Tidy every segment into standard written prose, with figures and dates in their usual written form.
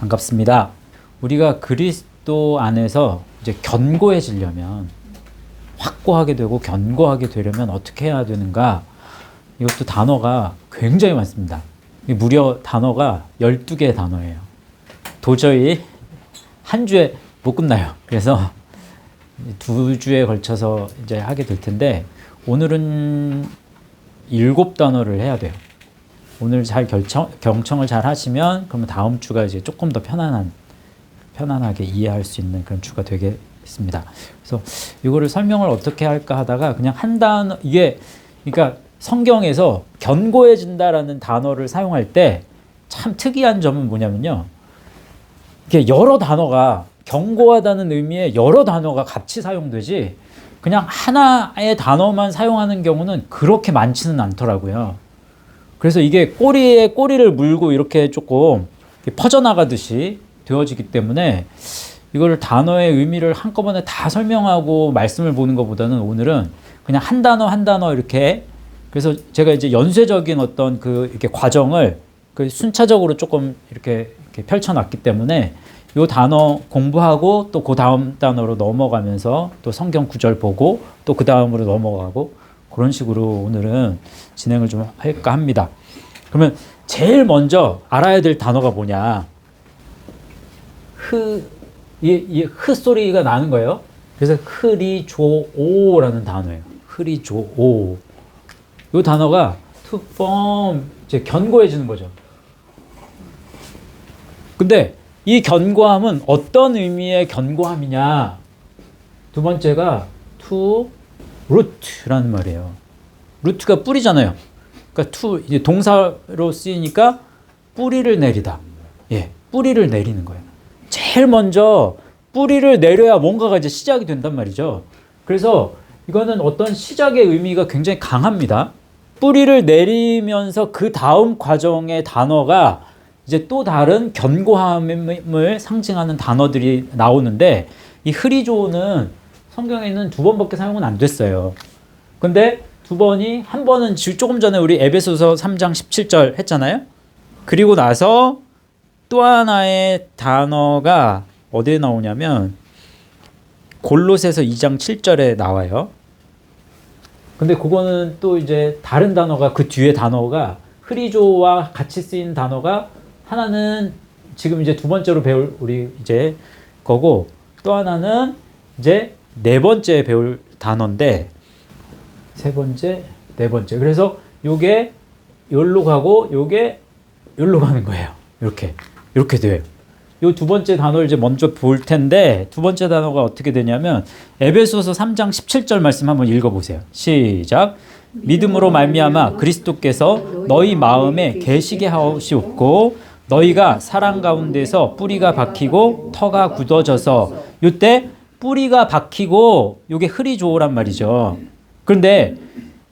반갑습니다. 우리가 그리스도 안에서 이제 견고해지려면, 확고하게 되고 견고하게 되려면 어떻게 해야 되는가? 이것도 단어가 굉장히 많습니다. 무려 단어가 12개의 단어예요. 도저히 한 주에 못 끝나요. 그래서 2주에 걸쳐서 이제 하게 될 텐데, 오늘은 7단어를 해야 돼요. 오늘 잘 경청을 잘 하시면, 그러면 다음 주가 이제 조금 더 편안하게 이해할 수 있는 그런 주가 되겠습니다. 그래서 이거를 설명을 어떻게 할까 하다가 그냥 한 단어, 그러니까 성경에서 견고해진다라는 단어를 사용할 때 참 특이한 점은 뭐냐면요. 이게 여러 단어가, 견고하다는 의미의 여러 단어가 같이 사용되지, 그냥 하나의 단어만 사용하는 경우는 그렇게 많지는 않더라고요. 그래서 이게 꼬리에 꼬리를 물고 이렇게 조금 퍼져나가듯이 되어지기 때문에, 이걸 단어의 의미를 한꺼번에 다 설명하고 말씀을 보는 것보다는 오늘은 그냥 한 단어 한 단어 이렇게, 그래서 제가 이제 연쇄적인 어떤 이렇게 과정을 순차적으로 조금 이렇게 펼쳐놨기 때문에, 요 단어 공부하고 또 그 다음 단어로 넘어가면서 또 성경 구절 보고 또 그 다음으로 넘어가고, 그런 식으로 오늘은 진행을 좀 할까 합니다. 그러면 제일 먼저 알아야 될 단어가 뭐냐? 흐 소리가 나는 거예요. 그래서 흐리조오라는 단어예요. 흐리조오. 이 단어가 to form, 이제 견고해지는 거죠. 근데 이 견고함은 어떤 의미의 견고함이냐? 두 번째가 to root라는 말이에요. root가 뿌리잖아요. 그러니까 to, 이제 동사로 쓰이니까 뿌리를 내리다. 예, 뿌리를 내리는 거예요. 제일 먼저 뿌리를 내려야 뭔가가 이제 시작이 된단 말이죠. 그래서 이거는 어떤 시작의 의미가 굉장히 강합니다. 뿌리를 내리면서 그 다음 과정의 단어가 이제 또 다른 견고함을 상징하는 단어들이 나오는데, 이 흐리조는 성경에는 2번밖에 사용은 안 됐어요. 근데 한 번은 조금 전에 우리 에베소서 3장 17절 했잖아요. 그리고 나서 또 하나의 단어가 어디에 나오냐면 골로새서 2장 7절에 나와요. 근데 그거는 또 이제 다른 단어가, 그 뒤에 단어가 흐리조와 같이 쓰인 단어가, 하나는 지금 이제 2번째로 배울 우리 이제 거고, 또 하나는 이제 4번째 배울 단어인데, 3번째, 4번째. 그래서 요게 여기로 가고 요게 여기로 가는 거예요. 이렇게 돼요. 요 2번째 단어를 이제 먼저 볼 텐데, 2번째 단어가 어떻게 되냐면 에베소서 3장 17절 말씀 한번 읽어보세요. 시작. 믿음으로 말미암아 그리스도께서 너희 마음에 계시게 하시옵고, 너희가 사랑 가운데서 뿌리가 박히고 터가 굳어져서, 이때 뿌리가 박히고 요게 흐리조란 말이죠. 그런데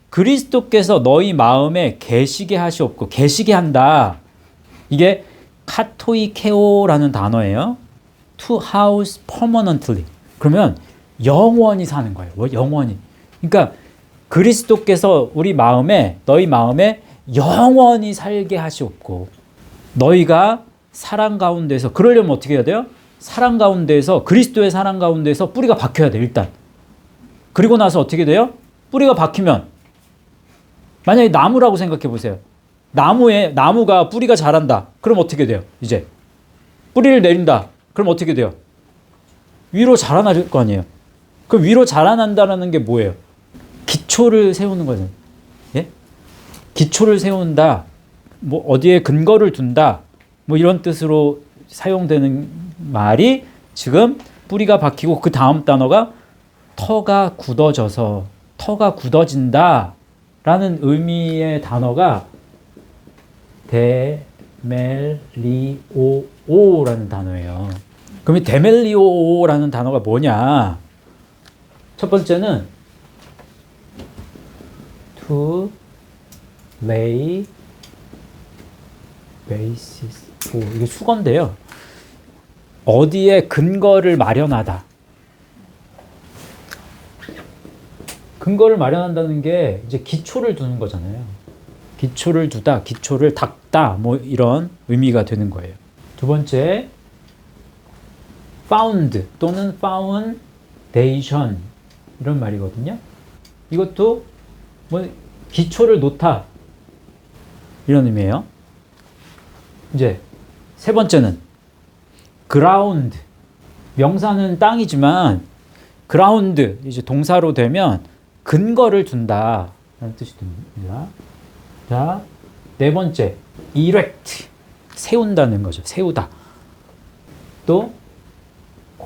그리스도께서 너희 마음에 계시게 하시옵고, 계시게 한다, 이게 카토이케오라는 단어예요. To house permanently. 그러면 영원히 사는 거예요. 영원히. 그러니까 그리스도께서 우리 마음에, 너희 마음에 영원히 살게 하시옵고, 너희가 사랑 가운데서, 그러려면 어떻게 해야 돼요? 사랑 가운데서, 그리스도의 사랑 가운데서 뿌리가 박혀야 돼, 일단. 그리고 나서 어떻게 돼요? 뿌리가 박히면, 만약에 나무라고 생각해 보세요. 나무가 뿌리가 자란다. 그럼 어떻게 돼요? 이제 뿌리를 내린다. 그럼 어떻게 돼요? 위로 자라날 거 아니에요. 그럼 위로 자라난다는 게 뭐예요? 기초를 세우는 거잖아요. 예? 기초를 세운다. 뭐 어디에 근거를 둔다. 뭐 이런 뜻으로 사용되는 말이, 지금 뿌리가 박히고 그 다음 단어가 터가 굳어져서, 터가 굳어진다 라는 의미의 단어가 데멜리오오라는 단어예요. 그럼 이 데멜리오오라는 단어가 뭐냐? 첫 번째는 to lay basis. 이게 수건인데요. 어디에 근거를 마련하다. 근거를 마련한다는 게 이제 기초를 두는 거잖아요. 기초를 두다, 기초를 닦다, 뭐 이런 의미가 되는 거예요. 두 번째, found 또는 foundation 이런 말이거든요. 이것도 뭐 기초를 놓다 이런 의미예요. 이제 세 번째는 ground. 명사는 땅이지만 ground 이제 동사로 되면 근거를 둔다 라는 뜻이 됩니다. 자, 네 번째 erect. 세운다는 거죠. 세우다. 또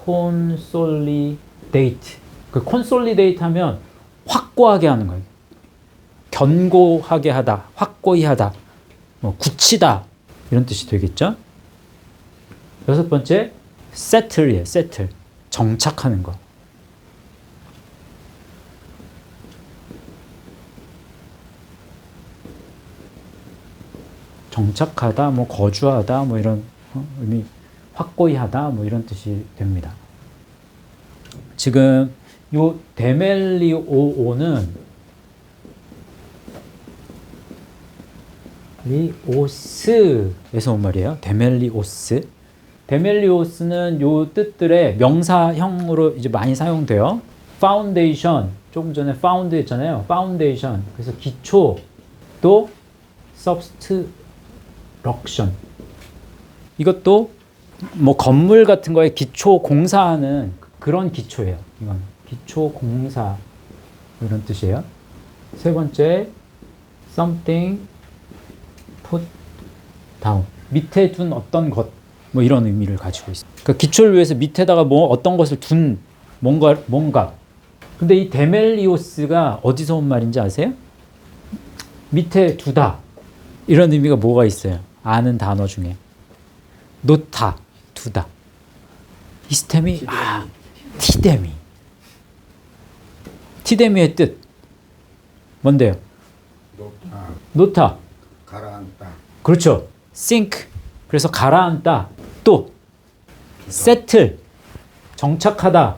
consolidate. 그 consolidate 하면 확고하게 하는 거예요. 견고하게 하다, 확고히 하다, 뭐 굳히다 이런 뜻이 되겠죠. 여섯 번째 settle이에요. settle. 정착하는 거. 정착하다, 뭐 거주하다, 뭐 이런 의미, 확고히 하다, 뭐 이런 뜻이 됩니다. 지금 요 데멜리오오는 리오스에서 온 말이에요. 데멜리오스. 데멜리오스는 요 뜻들의 명사형으로 이제 많이 사용돼요. 파운데이션, 조금 전에 파운드 했잖아요. 파운데이션. 그래서 기초, 또 서브스트럭션. 이것도 뭐 건물 같은 거에 기초 공사하는 그런 기초예요. 이건 기초 공사 이런 뜻이에요. 세 번째 something put down. 밑에 둔 어떤 것 뭐 이런 의미를 가지고 있어요. 그러니까 기초를 위해서 밑에다가 뭐 어떤 것을 둔 뭔가. 근데 이 데멜리오스가 어디서 온 말인지 아세요? 밑에 두다. 이런 의미가 뭐가 있어요? 아는 단어 중에 놓다, 두다. 이스템이 티데미. 티데미의 뜻 뭔데요? 놓다. 가라앉다. 그렇죠. sink. 그래서 가라앉다. 또 settle. 정착하다.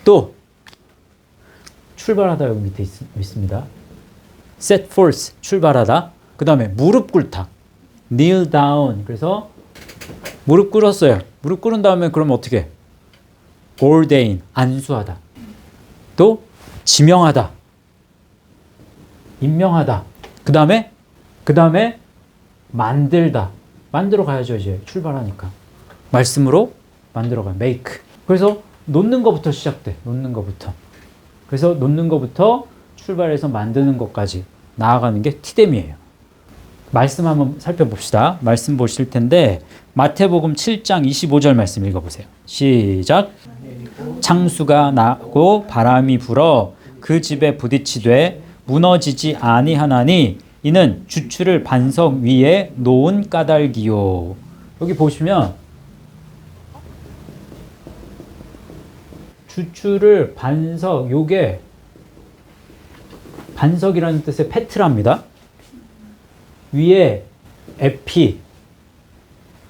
또 출발하다. 여기 밑에 있습니다. set forth. 출발하다. 그 다음에 무릎 꿇다. kneel down. 그래서 무릎 꿇었어요. 무릎 꿇은 다음에 그러면 어떻게? ordain. 안수하다. 또 지명하다. 임명하다. 그 다음에 만들다. 만들어 가야죠. 이제 출발하니까. 말씀으로 만들어 가요. make. 그래서 놓는 것부터 시작돼. 놓는 것부터. 그래서 놓는 것부터 출발해서 만드는 것까지 나아가는 게 티뎀이에요. 말씀 한번 살펴봅시다. 말씀 보실 텐데 마태복음 7장 25절 말씀 읽어보세요. 시작. 창수가 나고 바람이 불어 그 집에 부딪히되 무너지지 아니하나니 이는 주추를 반석 위에 놓은 까닭이요. 여기 보시면 주추를 반석, 요게 반석이라는 뜻의 페트라입니다. 위에 에피,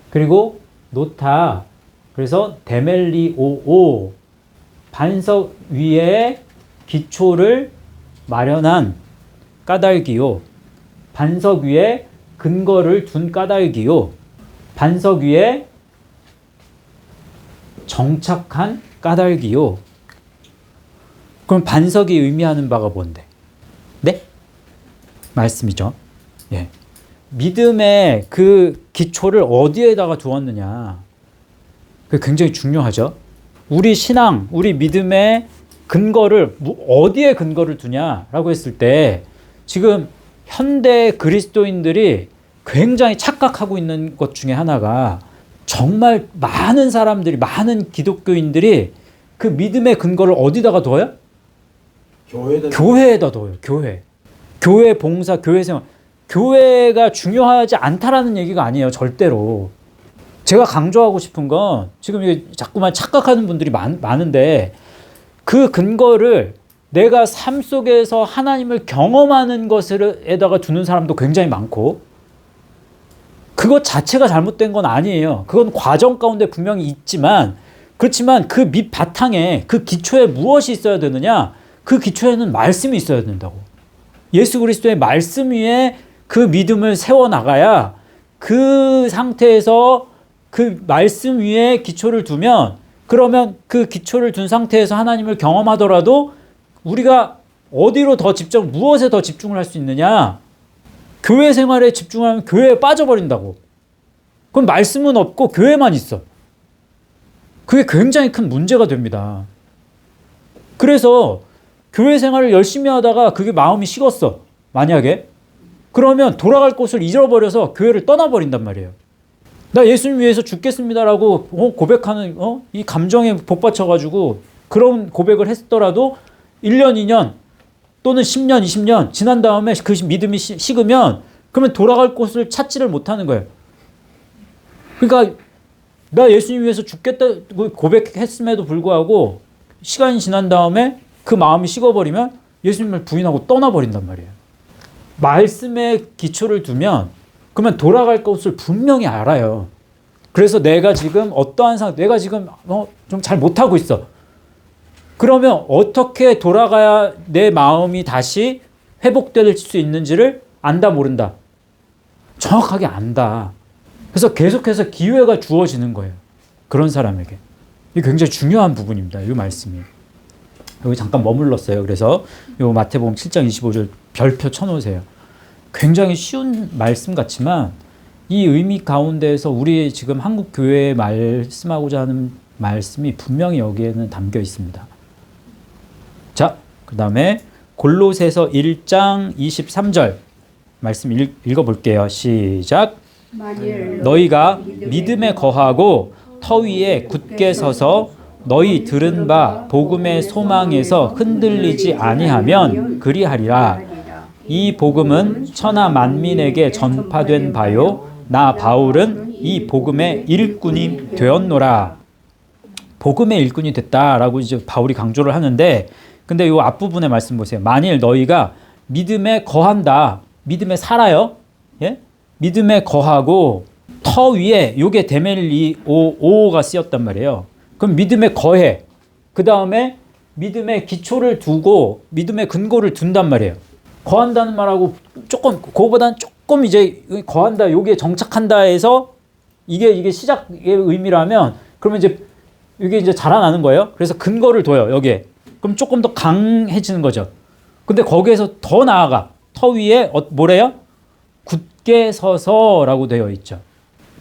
그리고 놓다. 그래서 데멜리오오, 반석 위에 기초를 마련한 까닭이요. 반석 위에 근거를 둔 까닭이요. 반석 위에 정착한 까닭이요. 그럼 반석이 의미하는 바가 뭔데? 네? 말씀이죠. 예. 믿음의 그 기초를 어디에다가 두었느냐. 그게 굉장히 중요하죠. 우리 신앙, 우리 믿음의 근거를 어디에 근거를 두냐라고 했을 때 지금 현대 그리스도인들이 굉장히 착각하고 있는 것 중에 하나가 정말 많은 사람들이, 많은 기독교인들이 그 믿음의 근거를 어디다가 둬요? 교회에다 둬요. 교회 봉사, 교회 생활. 교회가 중요하지 않다라는 얘기가 아니에요. 절대로. 제가 강조하고 싶은 건 지금 이게 자꾸만 착각하는 분들이 많은데 그 근거를 내가 삶 속에서 하나님을 경험하는 것에다가 두는 사람도 굉장히 많고 그것 자체가 잘못된 건 아니에요. 그건 과정 가운데 분명히 있지만 그렇지만 그 밑바탕에 그 기초에 무엇이 있어야 되느냐? 그 기초에는 말씀이 있어야 된다고. 예수 그리스도의 말씀 위에 그 믿음을 세워나가야 그 상태에서 그 말씀 위에 기초를 두면 그 그러면 그 기초를 둔 상태에서 하나님을 경험하더라도 우리가 어디로 더 집중, 무엇에 더 집중을 할 수 있느냐? 교회 생활에 집중하면 교회에 빠져버린다고. 그럼 말씀은 없고 교회만 있어. 그게 굉장히 큰 문제가 됩니다. 그래서 교회 생활을 열심히 하다가 그게 마음이 식었어. 만약에. 그러면 돌아갈 곳을 잃어버려서 교회를 떠나버린단 말이에요. 나 예수님 위해서 죽겠습니다라고 고백하는 이 감정에 복받쳐가지고 그런 고백을 했더라도 1년, 2년 또는 10년, 20년 지난 다음에 그 믿음이 식으면 그러면 돌아갈 곳을 찾지를 못하는 거예요. 그러니까 나 예수님 위해서 죽겠다 고백했음에도 불구하고 시간이 지난 다음에 그 마음이 식어버리면 예수님을 부인하고 떠나버린단 말이에요. 말씀에 기초를 두면 그러면 돌아갈 곳을 분명히 알아요. 그래서 내가 지금 어떠한 내가 지금 좀 잘 못하고 있어. 그러면 어떻게 돌아가야 내 마음이 다시 회복될 수 있는지를 안다 모른다. 정확하게 안다. 그래서 계속해서 기회가 주어지는 거예요. 그런 사람에게. 이게 굉장히 중요한 부분입니다. 이 말씀이. 여기 잠깐 머물렀어요. 그래서 이 마태복음 7장 25절 별표 쳐놓으세요. 굉장히 쉬운 말씀 같지만 이 의미 가운데에서 우리 지금 한국 교회에 말씀하고자 하는 말씀이 분명히 여기에는 담겨 있습니다. 자, 그 다음에 골로새서 1장 23절 말씀 읽어볼게요. 시작. 너희가 믿음에 거하고 터 위에 굳게 서서 너희 들은 바 복음의 소망에서 흔들리지 아니하면 그리하리라. 이 복음은 천하 만민에게 전파된 바요 나 바울은 이 복음의 일꾼이 되었노라. 복음의 일꾼이 됐다라고 이제 바울이 강조를 하는데, 근데 이 앞부분의 말씀 보세요. 만일 너희가 믿음에 거한다, 믿음에 살아요, 예? 믿음에 거하고 터 위에 요게 데멜리오가 쓰였단 말이에요. 그럼 믿음에 거해. 그 다음에 믿음의 기초를 두고 믿음의 근거를 둔단 말이에요. 거한다는 말하고 조금 그거보다는 조금 이제 거한다, 요게 정착한다 해서 이게 시작의 의미라면 그러면 이제 이게 이제 자라나는 거예요. 그래서 근거를 둬요, 여기에. 그럼 조금 더 강해지는 거죠. 근데 거기에서 더 나아가. 터 위에 뭐래요? 굳게 서서라고 되어 있죠.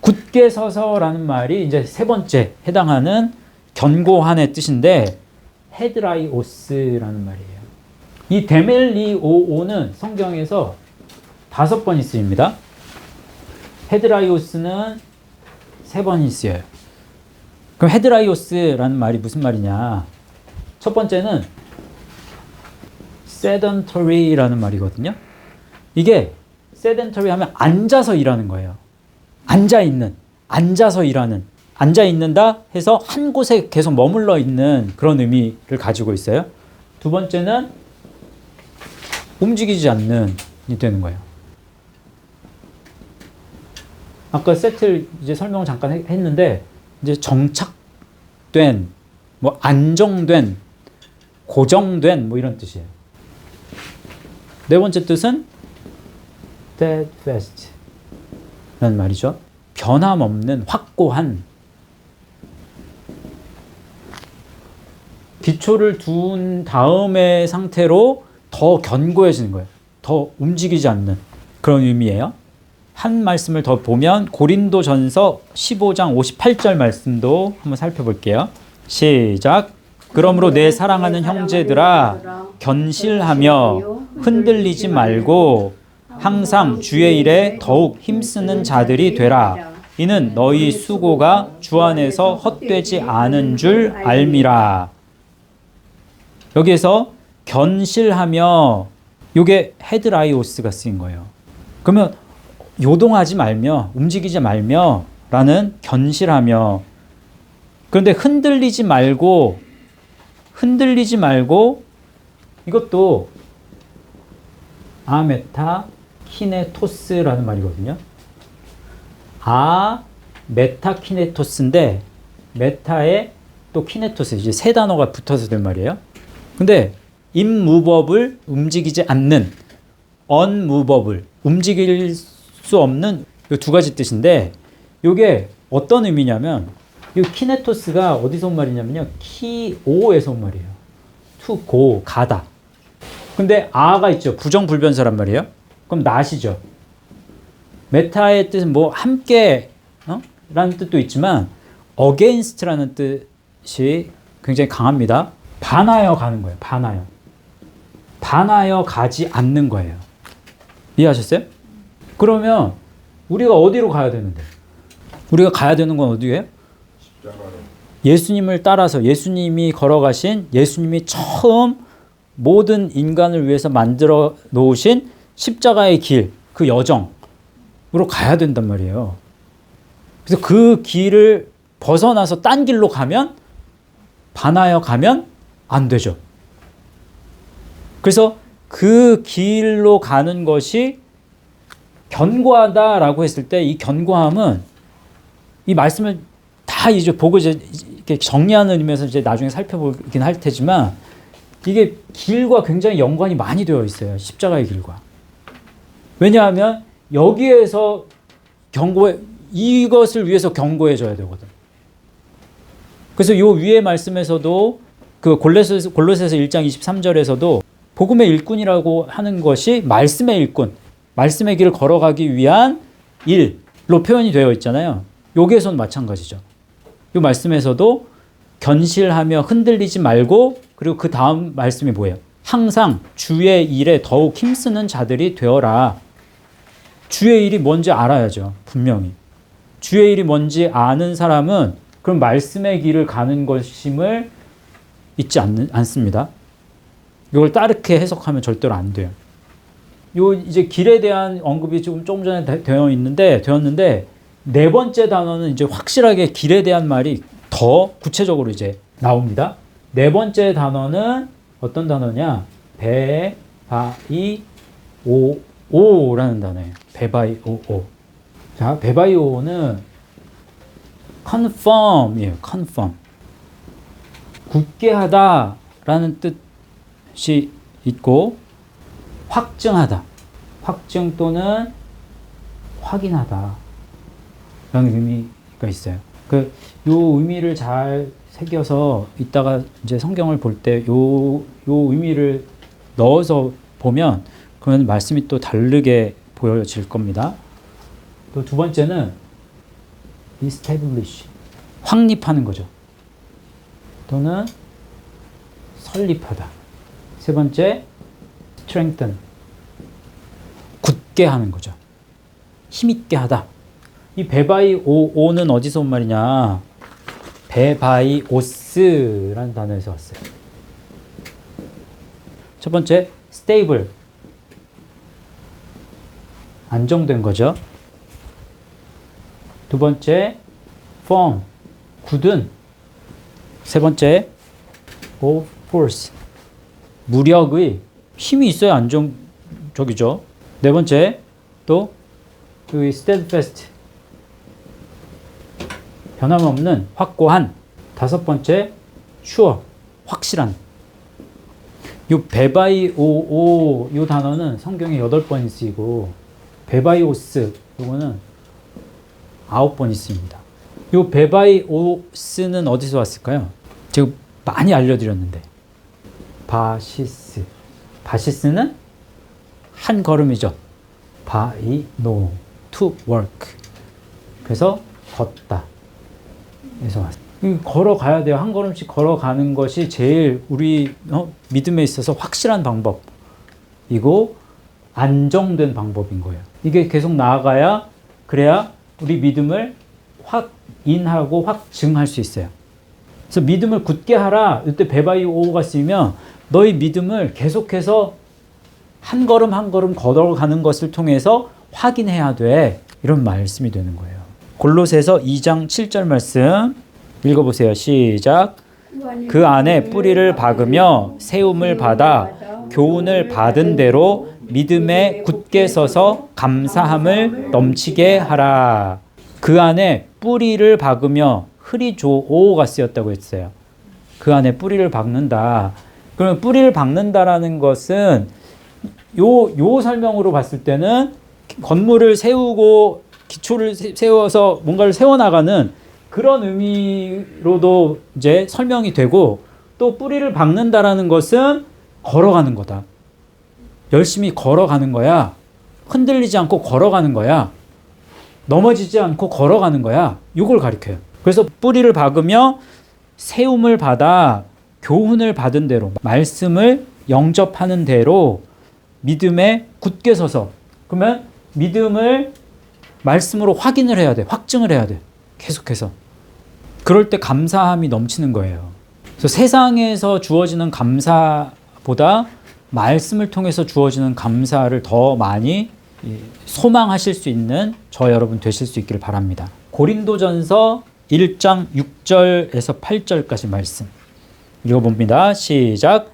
굳게 서서라는 말이 이제 세 번째 해당하는 견고한의 뜻인데 헤드라이오스라는 말이에요. 이 데멜리오는 성경에서 5번 쓰입니다. 헤드라이오스는 3번 쓰여요. 그럼 헤드라이오스라는 말이 무슨 말이냐? 첫 번째는 sedentary라는 말이거든요. 이게 sedentary 하면 앉아서 일하는 거예요. 앉아서 일하는, 앉아 있는다 해서 한 곳에 계속 머물러 있는 그런 의미를 가지고 있어요. 두 번째는 움직이지 않는 이 되는 거예요. 아까 세트를 이제 설명을 잠깐 했는데 이제 정착된, 뭐 안정된, 고정된 뭐 이런 뜻이에요. 네 번째 뜻은 steadfast 라는 말이죠. 변함없는, 확고한. 기초를 둔 다음의 상태로 더 견고해지는 거예요. 더 움직이지 않는 그런 의미예요. 한 말씀을 더 보면 고린도전서 15장 58절 말씀도 한번 살펴볼게요. 시작. 그러므로 내 사랑하는 형제들아 견실하며 흔들리지 말고 항상 주의 일에 더욱 힘쓰는 자들이 되라. 이는 너희 수고가 주 안에서 헛되지 않은 줄 알미라. 여기에서 견실하며, 요게 헤드라이오스가 쓰인 거예요. 그러면 요동하지 말며, 움직이지 말며 라는 견실하며. 그런데 흔들리지 말고 이것도 아메타 키네토스라는 말이거든요. 메타키네토스인데 메타에 또 키네토스, 이제 세 단어가 붙어서 된 말이에요. 근데 immovable, 움직이지 않는, unmovable, 움직일 수 없는 이 두 가지 뜻인데, 이게 어떤 의미냐면 이 키네토스가 어디서 온 말이냐면요. 키오에서 온 말이에요. to go, 가다. 근데 아가 있죠. 부정불변사란 말이에요. 그럼 not이죠. 메타의 뜻은 뭐 함께 라는 뜻도 있지만 against라는 뜻이 굉장히 강합니다. 반하여 가는 거예요. 반하여 가지 않는 거예요. 이해하셨어요? 그러면 우리가 어디로 가야 되는데? 우리가 가야 되는 건 어디예요? 예수님을 따라서 예수님이 걸어가신 예수님이 처음 모든 인간을 위해서 만들어 놓으신 십자가의 길, 그 여정으로 가야 된단 말이에요. 그래서 그 길을 벗어나서 딴 길로 가면 반하여 가면 안 되죠. 그래서 그 길로 가는 것이 견고하다라고 했을 때 이 견고함은 이 말씀을 다 이제 보고 이제 이렇게 정리하는 의미에서 이제 나중에 살펴보긴 할 테지만 이게 길과 굉장히 연관이 많이 되어 있어요. 십자가의 길과. 왜냐하면 여기에서 이것을 위해서 견고해져야 되거든. 그래서 요 위에 말씀에서도 그 골로새서 1장 23절에서도 복음의 일꾼이라고 하는 것이 말씀의 일꾼, 말씀의 길을 걸어가기 위한 일로 표현이 되어 있잖아요. 여기에서는 마찬가지죠. 이 말씀에서도 견실하며 흔들리지 말고 그리고 그 다음 말씀이 뭐예요? 항상 주의 일에 더욱 힘쓰는 자들이 되어라. 주의 일이 뭔지 알아야죠. 분명히. 주의 일이 뭔지 아는 사람은 그럼 말씀의 길을 가는 것임을 잊지 않습니다. 이걸 따르게 해석하면 절대로 안 돼요. 요 이제 길에 대한 언급이 조금 전에 되었는데 네 번째 단어는 이제 확실하게 길에 대한 말이 더 구체적으로 이제 나옵니다. 네 번째 단어는 어떤 단어냐? 베바이오라는 단어예요. 베바이오. 자, 베바이오는 confirm이에요. confirm. 굳게 하다라는 뜻이 있고 확증하다. 확증 또는 확인하다. 라는 의미가 있어요. 요 의미를 잘 새겨서 이따가 이제 성경을 볼 때 요 의미를 넣어서 보면 그러면 말씀이 또 다르게 보여질 겁니다. 또 두 번째는 establish. 확립하는 거죠. 또는 설립하다. 세 번째 strengthen. 굳게 하는 거죠. 힘있게 하다. 이 베바이오는 어디서 온 말이냐? 베바이오스라는 단어에서 왔어요. 첫 번째, stable. 안정된 거죠. 두 번째, firm. 굳은. 세 번째, of force. 무력의 힘이 있어야 안정적이죠. 네 번째, 또 steadfast. 변함없는, 확고한. 다섯 번째, sure, 확실한. 요 베바이오오 요 단어는 성경에 8번 쓰이고 베바이오스 요거는 9번 있습니다. 요 베바이오스는 어디서 왔을까요? 제가 많이 알려드렸는데 바시스. 바시스는 한 걸음이죠. 바이노, to work. 그래서 걷다. 그래서 왔어요. 걸어가야 돼요. 한 걸음씩 걸어가는 것이 제일 우리 믿음에 있어서 확실한 방법이고 안정된 방법인 거예요. 이게 계속 나아가야 그래야 우리 믿음을 확인하고 확증할 수 있어요. 그래서 믿음을 굳게 하라. 이때 베바이오가 쓰이면 너희 믿음을 계속해서 한 걸음 한 걸음 걸어가는 것을 통해서 확인해야 돼. 이런 말씀이 되는 거예요. 골로새서 2장 7절 말씀 읽어보세요. 시작. 그 안에 뿌리를 박으며 세움을 받아 교훈을 받은 대로 믿음에 굳게 서서 감사함을 넘치게 하라. 그 안에 뿌리를 박으며 흐리조오가 쓰였다고 했어요. 그 안에 뿌리를 박는다. 그러면 뿌리를 박는다라는 것은 요 설명으로 봤을 때는 건물을 세우고 기초를 세워서 뭔가를 세워나가는 그런 의미로도 이제 설명이 되고, 또 뿌리를 박는다라는 것은 걸어가는 거다. 열심히 걸어가는 거야. 흔들리지 않고 걸어가는 거야. 넘어지지 않고 걸어가는 거야. 이걸 가리켜요. 그래서 뿌리를 박으며 세움을 받아 교훈을 받은 대로, 말씀을 영접하는 대로 믿음에 굳게 서서. 그러면 믿음을 말씀으로 확인을 해야 돼. 확증을 해야 돼. 계속해서. 그럴 때 감사함이 넘치는 거예요. 그래서 세상에서 주어지는 감사보다 말씀을 통해서 주어지는 감사를 더 많이 소망하실 수 있는 저 여러분 되실 수 있기를 바랍니다. 고린도전서 1장 6절에서 8절까지 말씀 읽어봅니다. 시작.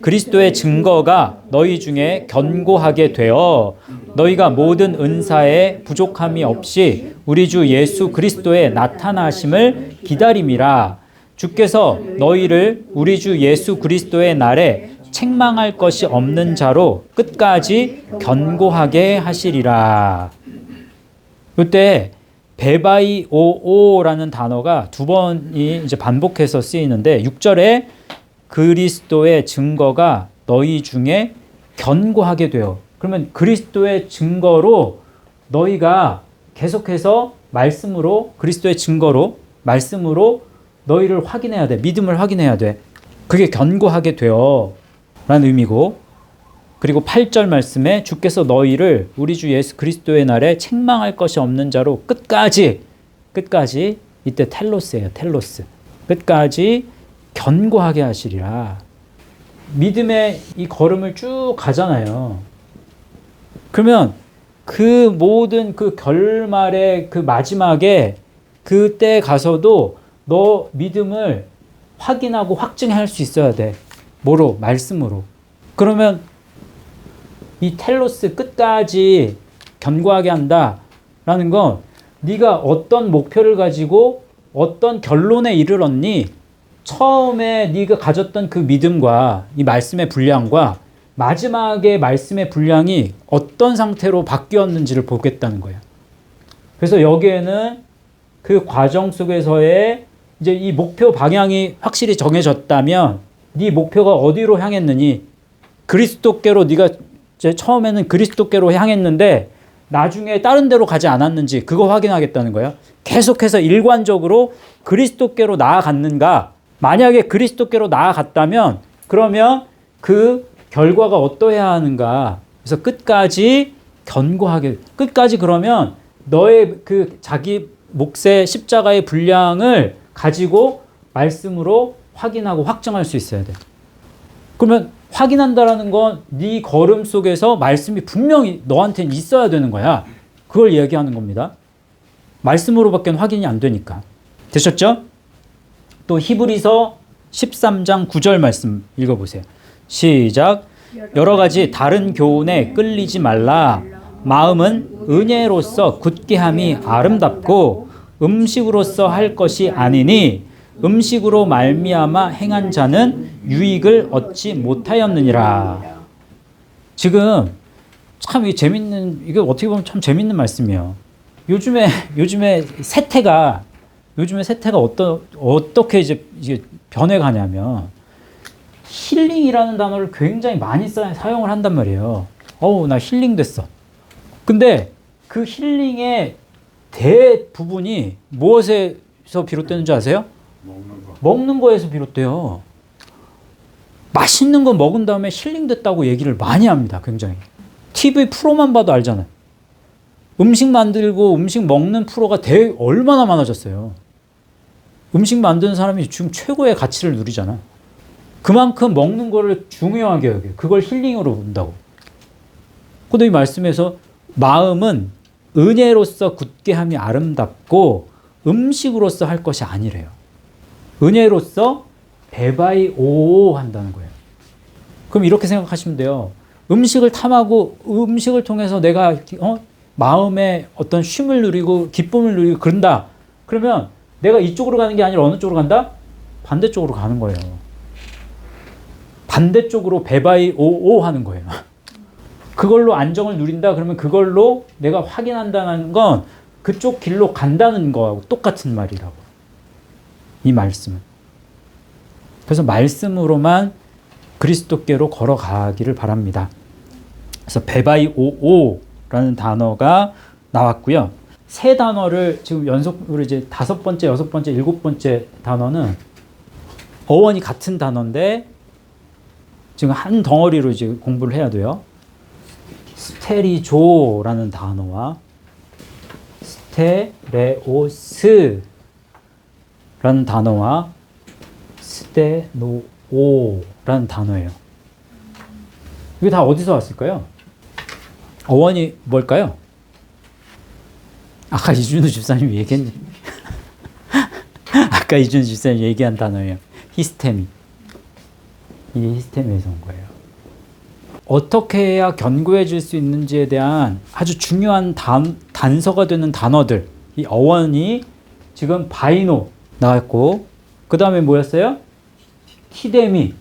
그리스도의 증거가 너희 중에 견고하게 되어 너희가 모든 은사에 부족함이 없이 우리 주 예수 그리스도의 나타나심을 기다림이라. 주께서 너희를 우리 주 예수 그리스도의 날에 책망할 것이 없는 자로 끝까지 견고하게 하시리라. 이때 베바이오오라는 단어가 두 번이 이제 반복해서 쓰이는데 6절에 그리스도의 증거가 너희 중에 견고하게 되어. 그러면 그리스도의 증거로 너희가 계속해서 말씀으로, 그리스도의 증거로 말씀으로 너희를 확인해야 돼. 믿음을 확인해야 돼. 그게 견고하게 되어 라는 의미고, 그리고 8절 말씀에 주께서 너희를 우리 주 예수 그리스도의 날에 책망할 것이 없는 자로 끝까지 이때 텔로스예요. 텔로스. 끝까지 견고하게 하시리라. 믿음의 이 걸음을 쭉 가잖아요. 그러면 그 모든 그 결말의 그 마지막에 그때 가서도 너 믿음을 확인하고 확증할 수 있어야 돼. 뭐로? 말씀으로. 그러면 이 텔로스 끝까지 견고하게 한다라는 건 네가 어떤 목표를 가지고 어떤 결론에 이르렀니? 처음에 네가 가졌던 그 믿음과 이 말씀의 분량과 마지막에 말씀의 분량이 어떤 상태로 바뀌었는지를 보겠다는 거예요. 그래서 여기에는 그 과정 속에서의 이제 이 목표 방향이 확실히 정해졌다면 네 목표가 어디로 향했느니, 그리스도께로 네가 이제 처음에는 그리스도께로 향했는데 나중에 다른 데로 가지 않았는지 그거 확인하겠다는 거예요. 계속해서 일관적으로 그리스도께로 나아갔는가. 만약에 그리스도께로 나아갔다면 그러면 그 결과가 어떠해야 하는가. 그래서 끝까지 견고하게, 끝까지. 그러면 너의 그 자기 몫의 십자가의 분량을 가지고 말씀으로 확인하고 확정할 수 있어야 돼. 그러면 확인한다라는 건 네 걸음 속에서 말씀이 분명히 너한테는 있어야 되는 거야. 그걸 얘기하는 겁니다. 말씀으로밖에 확인이 안 되니까. 되셨죠? 또 히브리서 13장 9절 말씀 읽어보세요. 시작. 여러 가지 다른 교훈에 끌리지 말라. 마음은 은혜로서 굳게함이 아름답고 음식으로서 할 것이 아니니 음식으로 말미암아 행한 자는 유익을 얻지 못하였느니라. 지금 참 이 재밌는, 이게 어떻게 보면 참 재밌는 말씀이에요. 요즘에 세태가 어떻게 이제 변해가냐면 힐링이라는 단어를 굉장히 많이 사용을 한단 말이에요. 나 힐링 됐어. 근데 그 힐링의 대부분이 무엇에서 비롯되는 줄 아세요? 먹는 거에서 비롯돼요. 맛있는 거 먹은 다음에 힐링 됐다고 얘기를 많이 합니다. 굉장히. TV 프로만 봐도 알잖아요. 음식 만들고 음식 먹는 프로가 얼마나 많아졌어요. 음식 만드는 사람이 지금 최고의 가치를 누리잖아. 그만큼 먹는 거를 중요하게 여겨. 그걸 힐링으로 본다고. 근데 이 말씀에서 마음은 은혜로서 굳게함이 아름답고 음식으로서 할 것이 아니래요. 은혜로서 베바이오 한다는 거예요. 그럼 이렇게 생각하시면 돼요. 음식을 탐하고 음식을 통해서 내가 마음의 어떤 쉼을 누리고 기쁨을 누리고 그런다. 그러면 내가 이쪽으로 가는 게 아니라 어느 쪽으로 간다? 반대쪽으로 가는 거예요. 반대쪽으로 베바이오 하는 거예요. 그걸로 안정을 누린다. 그러면 그걸로 내가 확인한다는 건 그쪽 길로 간다는 거하고 똑같은 말이라고. 이 말씀은. 그래서 말씀으로만 그리스도께로 걸어가기를 바랍니다. 그래서 베바이오오라는 단어가 나왔고요. 세 단어를 지금 연속으로 이제 5번째, 6번째, 7번째 단어는 어원이 같은 단어인데 지금 한 덩어리로 이제 공부를 해야 돼요. 스테리조라는 단어와 스테레오스라는 단어와 스테노오라는 단어예요. 이게 다 어디서 왔을까요? 어원이 뭘까요? 아까 이준우 집사님이 얘기했는데 아까 이준우 집사님이 얘기한 단어예요. 히스테미. 이게 히스테미에서 온 거예요. 어떻게 해야 견고해질 수 있는지에 대한 아주 중요한 단서가 되는 단어들, 이 어원이 지금 바이노 나왔고, 그 다음에 뭐였어요? 티데미,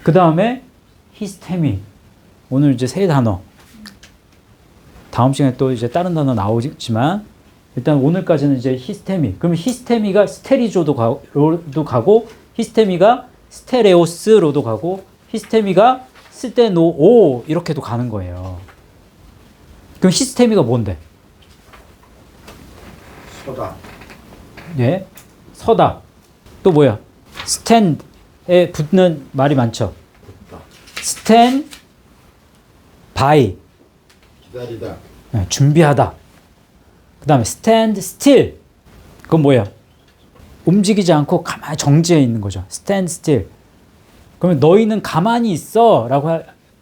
그 다음에 히스테미. 오늘 이제 세 단어. 다음 시간에 또 이제 다른 단어 나오지만 일단 오늘까지는 이제 히스테미. 그러면 히스테미가 스테리조도 가고, 히스테미가 스테레오스로도 가고, 히스테미가 스테노오 이렇게도 가는 거예요. 그럼 히스테미가 뭔데? 서다. 네, 서다. 또 뭐야? 스탠드에 붙는 말이 많죠. 스탠 바이. 기다리다. 네, 준비하다. 그 다음에 stand still. 그건 뭐야? 움직이지 않고 가만히 정지해 있는 거죠. stand still. 그러면 너희는 가만히 있어 라고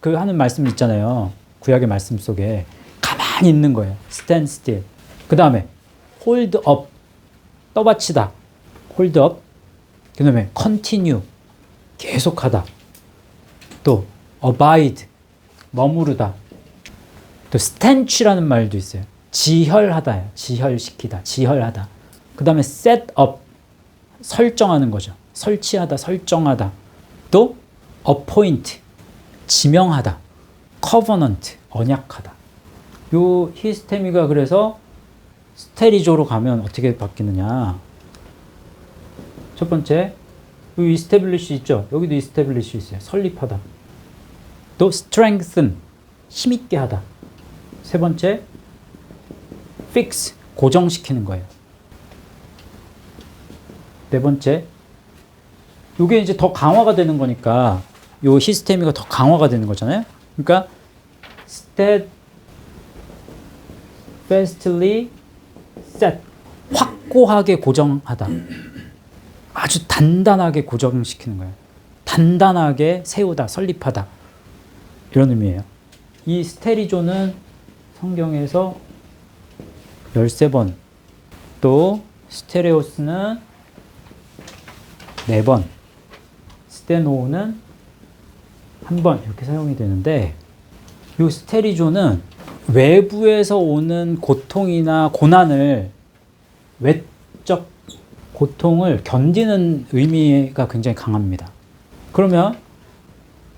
하는 말씀 있잖아요. 구약의 말씀 속에 가만히 있는 거예요. stand still. 그 다음에 hold up. 떠받치다. hold up. 그 다음에 continue. 계속하다. 또 abide. 머무르다. 또 stench라는 말도 있어요. 지혈하다예요. 지혈시키다. 지혈하다. 그 다음에 set up. 설정하는 거죠. 설치하다. 설정하다. 또 appoint. 지명하다. covenant. 언약하다. 요 히스테미가 그래서 스테리조로 가면 어떻게 바뀌느냐. 첫 번째, 이 establish 있죠. 여기도 establish 있어요. 설립하다. 또 strengthen. 힘있게 하다. 세 번째, fix. 고정시키는 거예요. 네 번째, 이게 이제 더 강화가 되는 거니까 요 히스테미가 더 강화가 되는 거잖아요. 그러니까 steadfastly set. 확고하게 고정하다. 아주 단단하게 고정시키는 거예요. 단단하게 세우다, 설립하다. 이런 의미예요. 이 스테리조는 성경에서 13번, 또 스테레오스는 4번, 스테노는 1번 이렇게 사용이 되는데, 이 스테리조는 외부에서 오는 고통이나 고난을, 외적 고통을 견디는 의미가 굉장히 강합니다. 그러면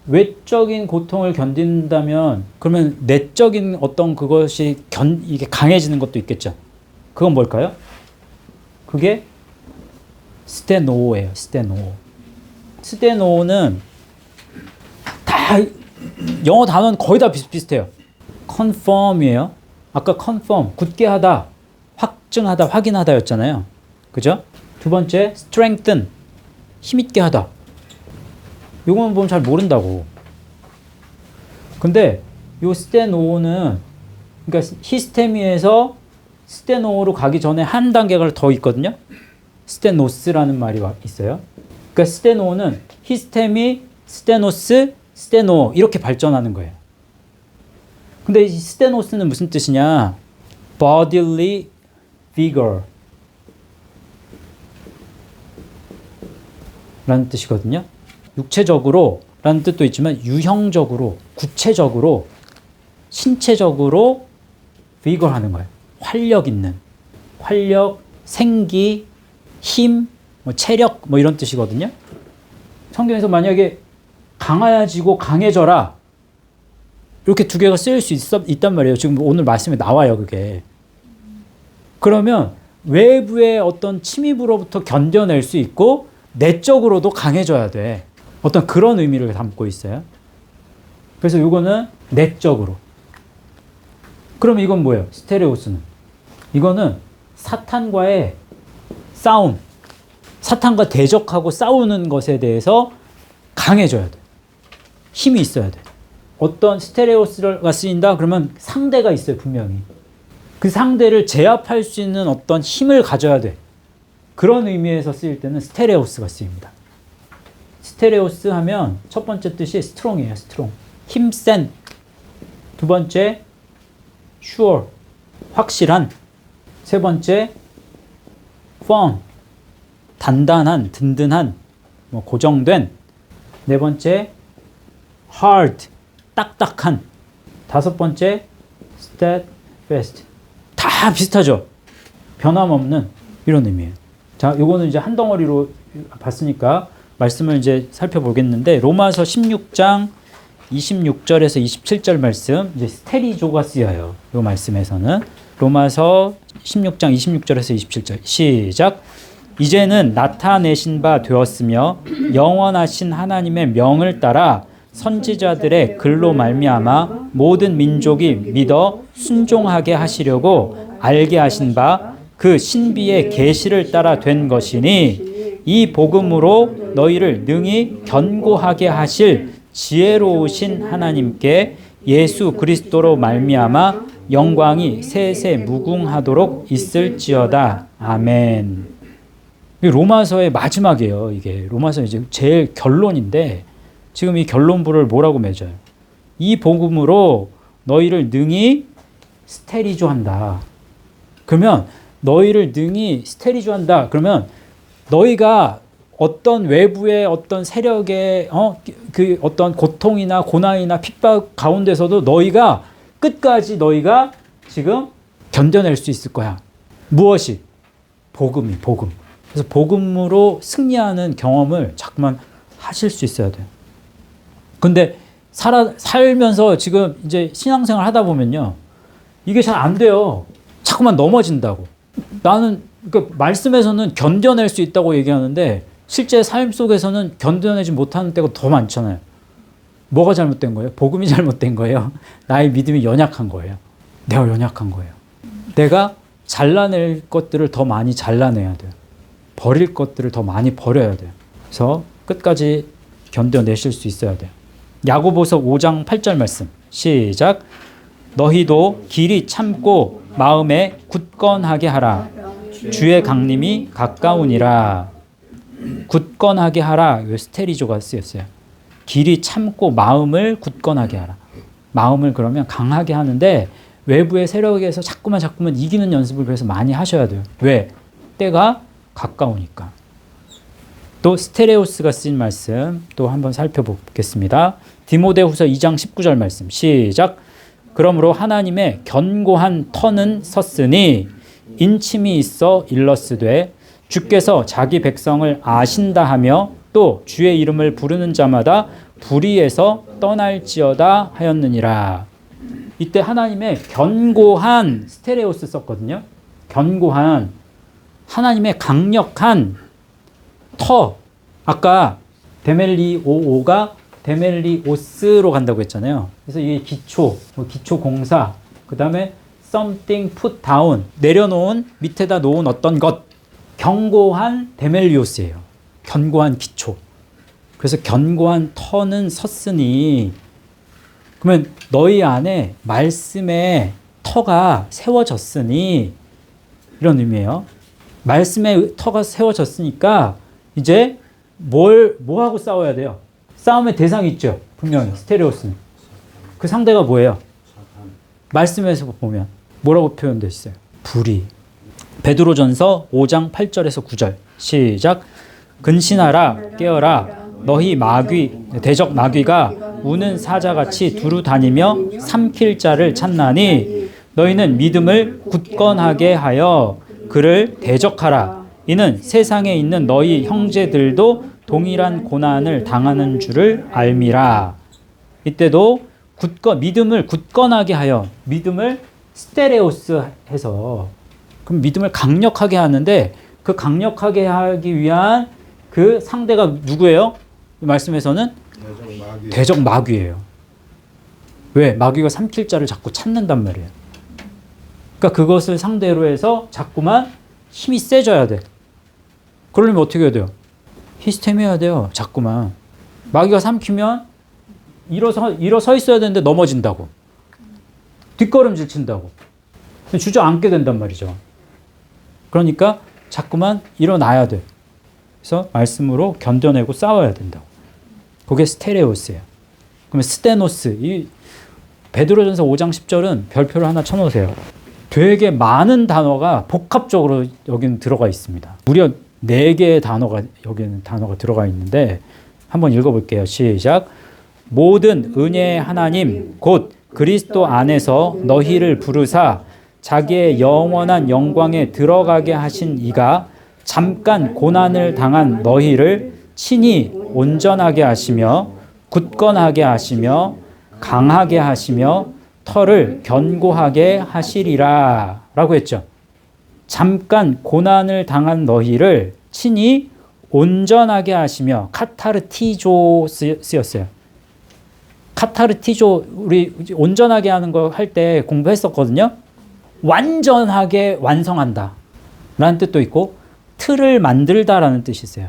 외적인 고통을 견딘다면 그러면 내적인 어떤 그것이 이게 강해지는 것도 있겠죠. 그건 뭘까요? 그게 스테노예요. 스테노. 스테노는 다 영어 단어는 거의 다 비슷비슷해요. confirm이에요. 아까 confirm, 굳게 하다, 확증하다, 확인하다였잖아요. 그죠? 두 번째, strengthen, 힘있게 하다. 이거만 보면 잘 모른다고. 근데 요 스테노는, 그러니까 히스테미에서 스테노로 가기 전에 한 단계가 더 있거든요. 스테노스라는 말이 있어요. 그러니까 스테노는 히스테미, 스테노스, 스테노 이렇게 발전하는 거예요. 근데 이 스테노스는 무슨 뜻이냐? bodily vigor 라는 뜻이거든요. 육체적으로 라는 뜻도 있지만 유형적으로, 구체적으로, 신체적으로 vigor 하는 거예요. 활력 있는. 활력, 생기, 힘, 체력 이런 뜻이거든요. 성경에서 만약에 강해지고 강해져라 이렇게 두 개가 쓰일 수 있단 말이에요. 지금 오늘 말씀에 나와요, 그게. 그러면 외부의 어떤 침입으로부터 견뎌낼 수 있고 내적으로도 강해져야 돼. 어떤 그런 의미를 담고 있어요. 그래서 이거는 내적으로. 그럼 이건 뭐예요? 스테레오스는. 이거는 사탄과의 싸움, 사탄과 대적하고 싸우는 것에 대해서 강해져야 돼. 힘이 있어야 돼. 어떤 스테레오스가 쓰인다? 그러면 상대가 있어요, 분명히. 그 상대를 제압할 수 있는 어떤 힘을 가져야 돼. 그런 의미에서 쓰일 때는 스테레오스가 쓰입니다. 스테레오스 하면 첫 번째 뜻이 스트롱이에요, 스트롱. 힘센. 두 번째, sure. 확실한. 세 번째, firm. 단단한, 든든한, 뭐 고정된. 네 번째, hard. 딱딱한. 다섯 번째, steadfast. 다 비슷하죠? 변함없는 이런 의미예요. 자, 요거는 이제 한 덩어리로 봤으니까 말씀을 이제 살펴보겠는데 로마서 16장 26절에서 27절 말씀, 이제 스테리조가 쓰여요. 요 말씀에서는 로마서 16장 26절에서 27절 시작. 이제는 나타내신 바 되었으며 영원하신 하나님의 명을 따라 선지자들의 글로 말미암아 모든 민족이 믿어 순종하게 하시려고 알게 하신 바 그 신비의 계시를 따라 된 것이니 이 복음으로 너희를 능히 견고하게 하실 지혜로우신 하나님께 예수 그리스도로 말미암아 영광이 세세 무궁하도록 있을지어다. 아멘. 로마서의 마지막이에요. 이게 로마서 이제 제일 결론인데 지금 이 결론부를 뭐라고 맺어요? 이 복음으로 너희를 능히 스테리조한다. 그러면 너희를 능히 스테리조한다. 그러면 너희가 어떤 외부의 어떤 세력의 그 어떤 고통이나 고난이나 핍박 가운데서도 너희가 끝까지 너희가 지금 견뎌낼 수 있을 거야. 무엇이? 복음이 복음. 그래서 복음으로 승리하는 경험을 자꾸만 하실 수 있어야 돼요. 근데 살면서 지금 이제 신앙생활 하다 보면요. 이게 잘 안 돼요. 자꾸만 넘어진다고. 나는 그러니까 말씀에서는 견뎌낼 수 있다고 얘기하는데 실제 삶 속에서는 견뎌내지 못하는 때가 더 많잖아요. 뭐가 잘못된 거예요? 복음이 잘못된 거예요? 나의 믿음이 연약한 거예요? 내가 연약한 거예요. 내가 잘라낼 것들을 더 많이 잘라내야 돼요. 버릴 것들을 더 많이 버려야 돼요. 그래서 끝까지 견뎌내실 수 있어야 돼요. 야고보서 5장 8절 말씀 시작. 너희도 길이 참고 마음에 굳건하게 하라. 주의 강림이 가까우니라. 굳건하게 하라. 스테리조가 쓰였어요. 길이 참고 마음을 굳건하게 하라. 마음을 그러면 강하게 하는데 외부의 세력에서 자꾸만 이기는 연습을 그래서 많이 하셔야 돼요. 왜? 때가 가까우니까. 또 스테레오스가 쓰인 말씀 또 한번 살펴보겠습니다. 디모데후서 2장 19절 말씀 시작. 그러므로 하나님의 견고한 터는 섰으니 인침이 있어 일러스되 주께서 자기 백성을 아신다 하며 또 주의 이름을 부르는 자마다 불의에서 떠날지어다 하였느니라. 이때 하나님의 견고한 스테레오스 썼거든요. 견고한 하나님의 강력한 터. 아까 데멜리오오가 데멜리오스로 간다고 했잖아요. 그래서 이게 기초, 기초 공사, 그 다음에 something put down, 내려놓은, 밑에다 놓은 어떤 것. 견고한 데멜리오스예요. 견고한 기초. 그래서 견고한 터는 섰으니, 그러면 너희 안에 말씀의 터가 세워졌으니, 이런 의미예요. 말씀의 터가 세워졌으니까 이제 뭐 하고 싸워야 돼요? 싸움의 대상이 있죠. 분명히 스테레오스는. 그 상대가 뭐예요? 말씀에서 보면 뭐라고 표현되어 있어요? 불의. 베드로전서 5장 8절에서 9절 시작. 근신하라 깨어라 너희 대적 마귀가 우는 사자같이 두루 다니며 삼킬 자를 찾나니 너희는 믿음을 굳건하게 하여 그를 대적하라. 이는 세상에 있는 너희 형제들도 동일한 고난을 당하는 줄을 알미라. 이때도 믿음을 굳건하게 하여, 믿음을 스테레오스 해서, 그럼 믿음을 강력하게 하는데 그 강력하게 하기 위한 그 상대가 누구예요? 이 말씀에서는 대적 마귀예요. 왜? 마귀가 삼킬 자를 자꾸 찾는단 말이에요. 그러니까 그것을 상대로 해서 자꾸만 힘이 세져야 돼. 그러려면 어떻게 해야 돼요? 히스테미해야 돼요. 자꾸만. 마귀가 삼키면 일어서 있어야 되는데 넘어진다고. 뒷걸음질 친다고. 주저앉게 된단 말이죠. 그러니까 자꾸만 일어나야 돼. 그래서 말씀으로 견뎌내고 싸워야 된다고. 그게 스테레오스예요. 그러면 스테노스, 이 베드로전서 5장 10절은 별표를 하나 쳐놓으세요. 되게 많은 단어가 복합적으로 여기는 들어가 있습니다. 무려 4개의 단어가 여기는 단어가 들어가 있는데 한번 읽어볼게요. 시작. 모든 은혜의 하나님 곧 그리스도 안에서 너희를 부르사 자기의 영원한 영광에 들어가게 하신 이가 잠깐 고난을 당한 너희를 친히 온전하게 하시며 굳건하게 하시며 강하게 하시며 털을 견고하게 하시리라 라고 했죠. 잠깐 고난을 당한 너희를 친히 온전하게 하시며 카타르티조 쓰였어요. 카타르티조 우리 온전하게 하는 거 할 때 공부했었거든요. 완전하게 완성한다 라는 뜻도 있고 틀을 만들다 라는 뜻이 있어요.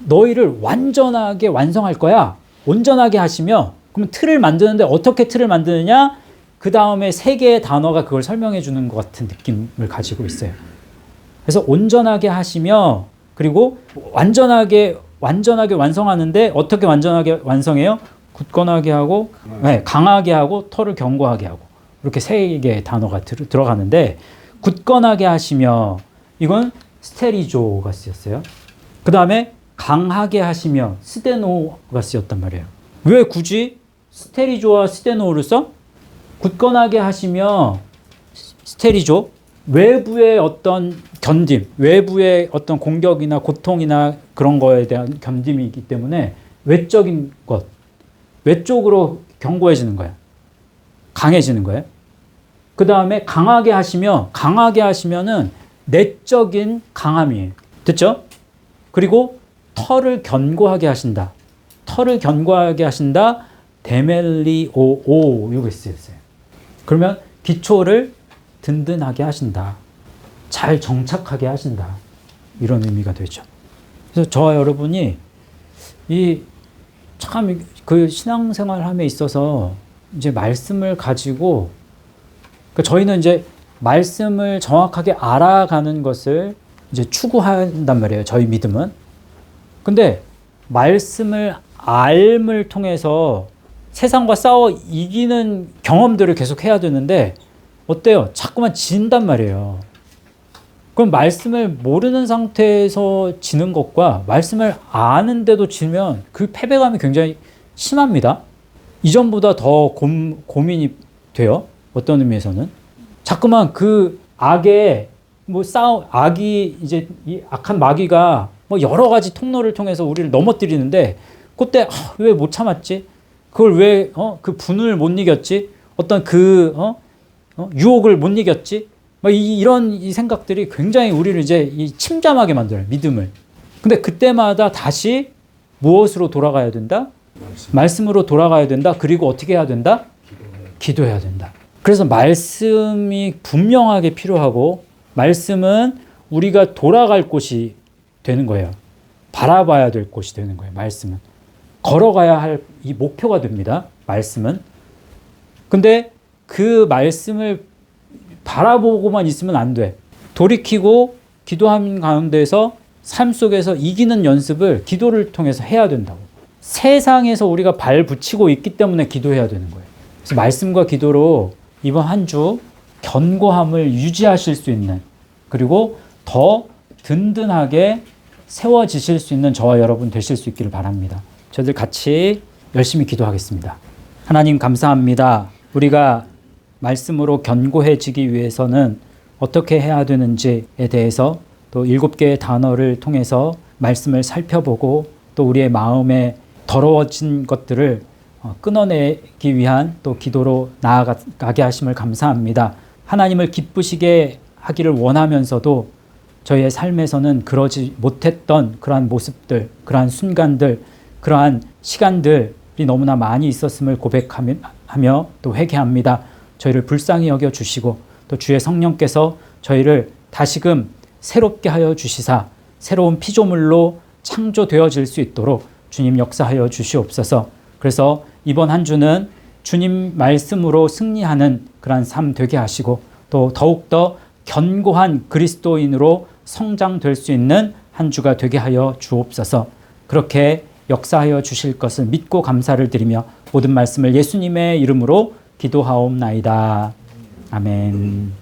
너희를 완전하게 완성할 거야. 온전하게 하시며 그럼 틀을 만드는데 어떻게 틀을 만드느냐? 그 다음에 3개의 단어가 그걸 설명해 주는 것 같은 느낌을 가지고 있어요. 그래서 온전하게 하시며 그리고 완전하게 완성하는데 어떻게 완전하게 완성해요? 굳건하게 하고 강하게 하고 털을 견고하게 하고 이렇게 3개의 단어가 들어가는데 굳건하게 하시며 이건 스테리조가 쓰였어요. 그 다음에 강하게 하시며 스테노가 쓰였단 말이에요. 왜 굳이 스테리조와 스테노를 써? 굳건하게 하시며 스테리조 외부의 어떤 견딤, 외부의 어떤 공격이나 고통이나 그런 거에 대한 견딤이 있기 때문에 외적인 것, 외쪽으로 견고해지는 거예요. 강해지는 거예요. 그 다음에 강하게 하시면은 내적인 강함이에요. 됐죠? 그리고 털을 견고하게 하신다. 데멜리오오 이거 쓰였어요. 그러면 기초를 든든하게 하신다. 잘 정착하게 하신다. 이런 의미가 되죠. 그래서 저와 여러분이 참 그 신앙생활함에 있어서 이제 말씀을 가지고 그러니까 저희는 이제 말씀을 정확하게 알아가는 것을 이제 추구한단 말이에요. 저희 믿음은. 근데 말씀을 알을 통해서 세상과 싸워 이기는 경험들을 계속 해야 되는데 어때요? 자꾸만 진단 말이에요. 그럼 말씀을 모르는 상태에서 지는 것과 말씀을 아는데도 지면 그 패배감이 굉장히 심합니다. 이전보다 더 고민이 돼요. 어떤 의미에서는. 자꾸만 그 악이 이제 이 악한 마귀가 뭐 여러 가지 통로를 통해서 우리를 넘어뜨리는데 그때 왜 못 참았지? 그걸 왜 그 분을 못 이겼지? 어떤 유혹을 못 이겼지? 이런 생각들이 굉장히 우리를 이제 침잠하게 만들어요. 믿음을. 근데 그때마다 다시 무엇으로 돌아가야 된다? 말씀으로 돌아가야 된다. 그리고 어떻게 해야 된다? 기도해야 된다. 그래서 말씀이 분명하게 필요하고 말씀은 우리가 돌아갈 곳이 되는 거예요. 바라봐야 될 곳이 되는 거예요. 말씀은. 걸어가야 할 이 목표가 됩니다. 말씀은. 근데 그 말씀을 바라보고만 있으면 안 돼. 돌이키고 기도하는 가운데서 삶 속에서 이기는 연습을 기도를 통해서 해야 된다고. 세상에서 우리가 발 붙이고 있기 때문에 기도해야 되는 거예요. 그래서 말씀과 기도로 이번 한 주 견고함을 유지하실 수 있는 그리고 더 든든하게 세워지실 수 있는 저와 여러분 되실 수 있기를 바랍니다. 저희들 같이 열심히 기도하겠습니다. 하나님 감사합니다. 우리가 말씀으로 견고해지기 위해서는 어떻게 해야 되는지에 대해서 또 7개의 단어를 통해서 말씀을 살펴보고 또 우리의 마음에 더러워진 것들을 끊어내기 위한 또 기도로 나아가게 하심을 감사합니다. 하나님을 기쁘시게 하기를 원하면서도 저희의 삶에서는 그러지 못했던 그러한 모습들, 그러한 순간들, 그러한 시간들이 너무나 많이 있었음을 고백하며 또 회개합니다. 저희를 불쌍히 여겨 주시고 또 주의 성령께서 저희를 다시금 새롭게 하여 주시사 새로운 피조물로 창조되어질 수 있도록 주님 역사하여 주시옵소서. 그래서 이번 한 주는 주님 말씀으로 승리하는 그러한 삶 되게 하시고 또 더욱더 견고한 그리스도인으로 성장될 수 있는 한 주가 되게 하여 주옵소서. 그렇게 역사하여 주실 것을 믿고 감사를 드리며 모든 말씀을 예수님의 이름으로 기도하옵나이다. 아멘.